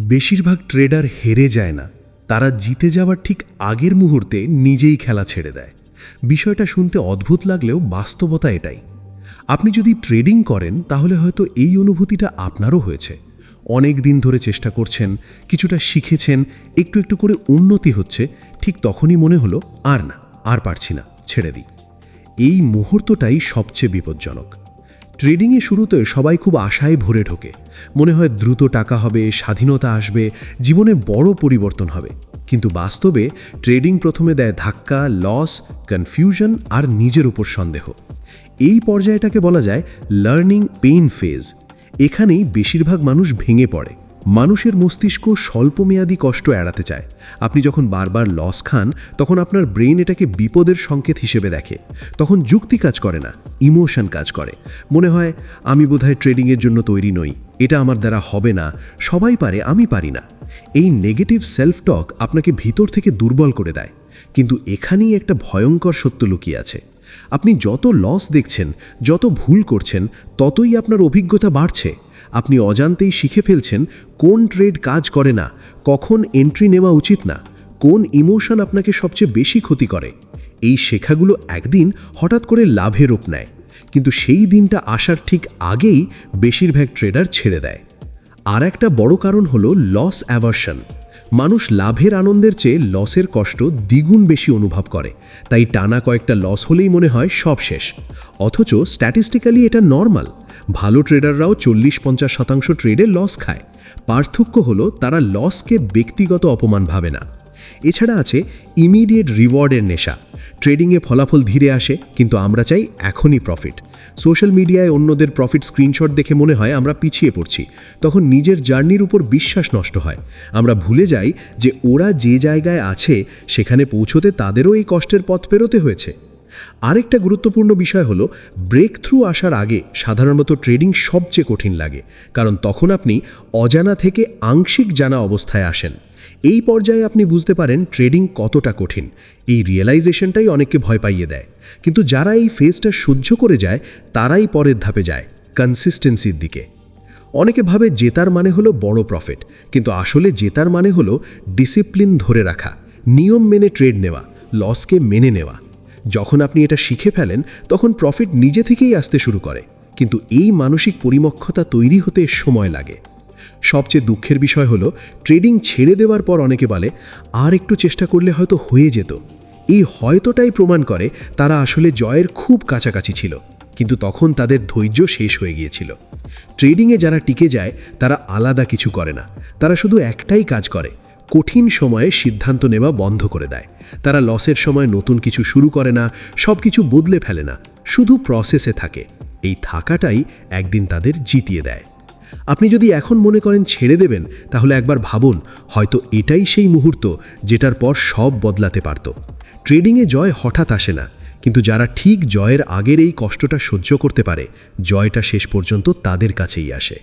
বেশিরভাগ ট্রেডার হেরে যায় না, তারা জিতে যাওয়ার ঠিক আগের মুহূর্তে নিজেই খেলা ছেড়ে দেয়। বিষয়টা শুনতে অদ্ভুত লাগলেও বাস্তবতা এটাই। আপনি যদি ট্রেডিং করেন তাহলে হয়তো এই অনুভূতিটা আপনারও হয়েছে। অনেক দিন ধরে চেষ্টা করছেন, কিছুটা শিখেছেন, একটু একটু করে উন্নতি হচ্ছে, ঠিক তখনই মনে হলো আর পারছি না, ছেড়ে দিই। এই মুহূর্তটাই সবচেয়ে বিপজ্জনক। ট্রেডিংয়ে শুরুতে সবাই খুব আশায় ভরে ঢোকে, মনে হয় দ্রুত টাকা হবে, স্বাধীনতা আসবে, জীবনে বড় পরিবর্তন হবে। কিন্তু বাস্তবে ট্রেডিং প্রথমে দেয় ধাক্কা, লস, কনফিউশন আর নিজের উপর সন্দেহ। এই পর্যায়টাকে বলা যায় লার্নিং পেইন ফেজ। এখানেই বেশিরভাগ মানুষ ভেঙে পড়ে। মানুষের মস্তিষ্ক স্বল্পমেয়াদী কষ্ট এড়াতে চায়। আপনি যখন বারবার লস খান তখন আপনার ব্রেন এটাকে বিপদের সংকেত হিসেবে দেখে। তখন যুক্তি কাজ করে না, ইমোশন কাজ করে। মনে হয় আমি বোধহয় ট্রেডিংয়ের জন্য তৈরি নই, এটা আমার দ্বারা হবে না, সবাই পারে, আমি পারি না। এই নেগেটিভ সেলফ টক আপনাকে ভিতর থেকে দুর্বল করে দেয়। কিন্তু এখানেই একটা ভয়ঙ্কর সত্য লুকিয়ে আছে। আপনি যত লস দেখছেন, যত ভুল করছেন, ততই আপনার অভিজ্ঞতা বাড়ছে। আপনি অজান্তেই শিখে ফেলছেন কোন ট্রেড কাজ করে না, কখন এন্ট্রি নেওয়া উচিত না, কোন ইমোশন আপনাকে সবচেয়ে বেশি ক্ষতি করে। এই শেখাগুলো একদিন হঠাৎ করে লাভে রূপ নেয়, কিন্তু সেই দিনটা আসার ঠিক আগেই বেশিরভাগ ট্রেডার ছেড়ে দেয়। আর একটা বড় কারণ হলো লস অ্যাভার্শন। মানুষ লাভের আনন্দের চেয়ে লসের কষ্ট দ্বিগুণ বেশি অনুভব করে। তাই টানা কয়েকটা লস হলেই মনে হয় সব শেষ। অথচ স্ট্যাটিস্টিক্যালি এটা নর্মাল। ভালো ট্রেডাররাও 40-50% ট্রেডে লস খায়। পার্থক্য হলো তারা লসকে ব্যক্তিগত অপমান ভাবে না। এছাড়া আছে ইমিডিয়েট রিওয়ার্ডের নেশা। ট্রেডিংয়ে ফলাফল ধীরে আসে, কিন্তু আমরা চাই এখনই প্রফিট। সোশ্যাল মিডিয়ায় অন্যদের প্রফিট স্ক্রিনশট দেখে মনে হয় আমরা পিছিয়ে পড়ছি। তখন নিজের জার্নির উপর বিশ্বাস নষ্ট হয়। আমরা ভুলে যাই যে ওরা যে জায়গায় আছে সেখানে পৌঁছতে তাদেরও এই কষ্টের পথ পেরোতে হয়েছে। আরেকটা গুরুত্বপূর্ণ বিষয় হলো ব্রেক থ্রু আসার আগে সাধারণত ট্রেডিং সবচেয়ে কঠিন লাগে, কারণ তখন আপনি অজানা থেকে আংশিক জানা অবস্থায় আসেন। এই পর্যায়ে আপনি বুঝতে পারেন ট্রেডিং কতটা কঠিন। এই রিয়েলাইজেশনটাই অনেককে ভয় পাইয়ে দেয়। কিন্তু যারা এই ফেজটা সহ্য করে যায় তারাই পরের ধাপে যায়, কনসিস্টেন্সির দিকে। অনেকে ভাবে জেতার মানে হলো বড় প্রফিট, কিন্তু আসলে জেতার মানে হলো ডিসিপ্লিন ধরে রাখা, নিয়ম মেনে ট্রেড নেওয়া, লসকে মেনে নেওয়া। যখন আপনি এটা শিখে ফেলেন তখন প্রফিট নিজে থেকেই আসতে শুরু করে। কিন্তু এই মানসিক পরিপক্কতা তৈরি হতে সময় লাগে। সবচেয়ে দুঃখের বিষয় হলো ট্রেডিং ছেড়ে দেওয়ার পর অনেকে বলে আর একটু চেষ্টা করলে হয়তো হয়ে যেত। এই হয়তোটাই প্রমাণ করে তারা আসলে জয়ের খুব কাছাকাছি ছিল, কিন্তু তখন তাদের ধৈর্য শেষ হয়ে গিয়েছিল। ট্রেডিংয়ে যারা টিকে যায় তারা আলাদা কিছু করে না, তারা শুধু একটাই কাজ করে, কঠিন সময়ে সিদ্ধান্ত নেওয়া বন্ধ করে দেয়। তারা লসের সময় নতুন কিছু শুরু করে না, সব কিছু বদলে ফেলে না, শুধু প্রসেসে থাকে। এই থাকাটাই একদিন তাদের জিতিয়ে দেয়। আপনি যদি এখন মনে করেন ছেড়ে দেবেন, তাহলে একবার ভাবুন, হয়তো এটাই সেই মুহূর্ত যেটার পর সব বদলাতে পারত। ট্রেডিংয়ে জয় হঠাৎ আসে না, কিন্তু যারা ঠিক জয়ের আগের এই কষ্টটা সহ্য করতে পারে, জয়টা শেষ পর্যন্ত তাদের কাছেই আসে।